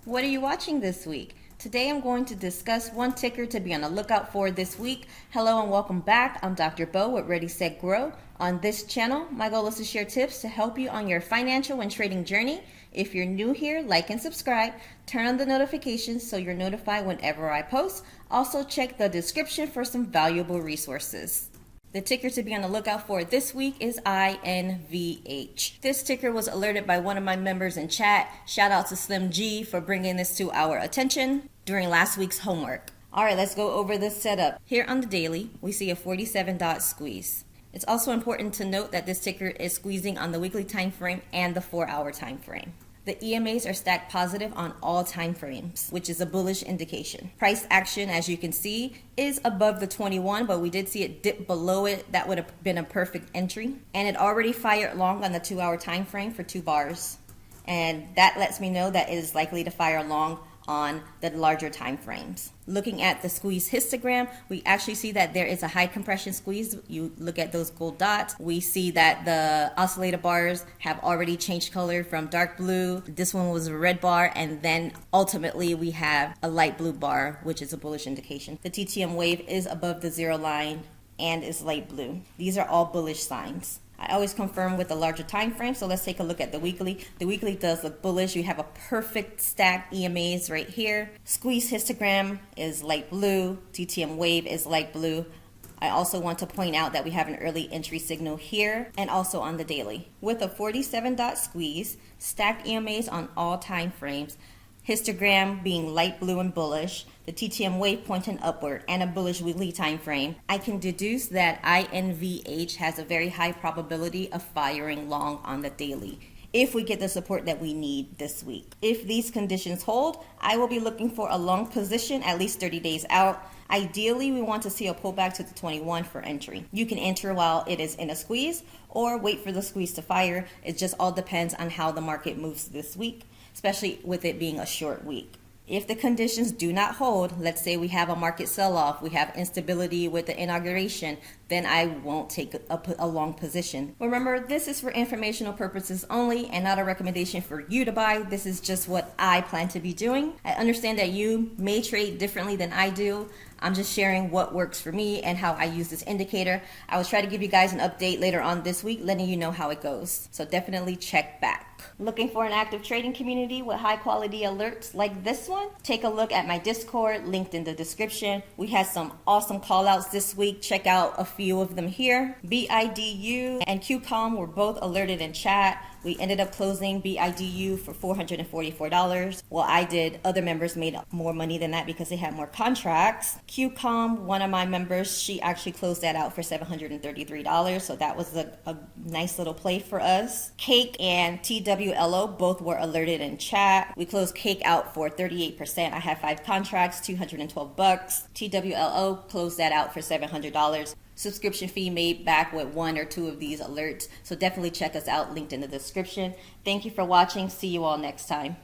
What are you watching this week? Today I'm going to discuss one ticker to be on the lookout for this week. Hello and welcome back. I'm Dr. Bo with Ready, Set, Grow. On this channel, my goal is to share tips to help you on your financial and trading journey. If you're new here, like and subscribe. Turn on the notifications so you're notified whenever I post. Also check the description for some valuable resources. The ticker to be on the lookout for this week is INVH. This ticker was alerted by one of my members in chat. Shout out to Slim G for bringing this to our attention during last week's homework. All right, let's go over the setup. Here on the daily, we see a 47-dot squeeze. It's also important to note that this ticker is squeezing on the weekly time frame and the 4-hour time frame. The EMAs are stacked positive on all time frames, which is a bullish indication. Price action, as you can see, is above the 21, but we did see it dip below it. That would have been a perfect entry. And it already fired long on the 2-hour time frame for 2 bars. And that lets me know that it is likely to fire long on the larger time frames. Looking at the squeeze histogram, we actually see that there is a high compression squeeze. You look at those gold dots, we see that the oscillator bars have already changed color from dark blue. This one was a red bar, and then ultimately we have a light blue bar, which is a bullish indication. The TTM wave is above the 0 line and is light blue. These are all bullish signs. I always confirm with the larger time frame, so let's take a look at the weekly. The weekly does look bullish. You have a perfect stack EMAs right here. Squeeze histogram is light blue. TTM wave is light blue. I also want to point out that we have an early entry signal here and also on the daily. With a 47-dot squeeze, stacked EMAs on all time frames, histogram being light blue and bullish, the TTM wave pointing upward, and a bullish weekly time frame, I can deduce that INVH has a very high probability of firing long on the daily if we get the support that we need this week. If these conditions hold, I will be looking for a long position at least 30 days out. Ideally, we want to see a pullback to the 21 for entry. You can enter while it is in a squeeze or wait for the squeeze to fire. It just all depends on how the market moves this week, especially with it being a short week. If the conditions do not hold, let's say we have a market sell-off, we have instability with the inauguration, then I won't take a long position. Remember, this is for informational purposes only and not a recommendation for you to buy. This is just what I plan to be doing. I understand that you may trade differently than I do. I'm just sharing what works for me and how I use this indicator. I will try to give you guys an update later on this week, letting you know how it goes. So definitely check back. Looking for an active trading community with high quality alerts like this one? Take a look at my Discord, linked in the description. We had some awesome call outs this week. Check out a few of them here. BIDU and QCOM were both alerted in chat. We ended up closing BIDU for $444. Well, I did. Other members made more money than that because they had more contracts. QCOM, one of my members, she actually closed that out for $733. So that was a nice little play for us. Cake and TWLO both were alerted in chat. We closed Cake out for 38%. I had 5 contracts, $212. TWLO closed that out for $700. Subscription fee made back with 1 or 2 of these alerts. So definitely check us out, linked in the description. Thank you for watching. See you all next time.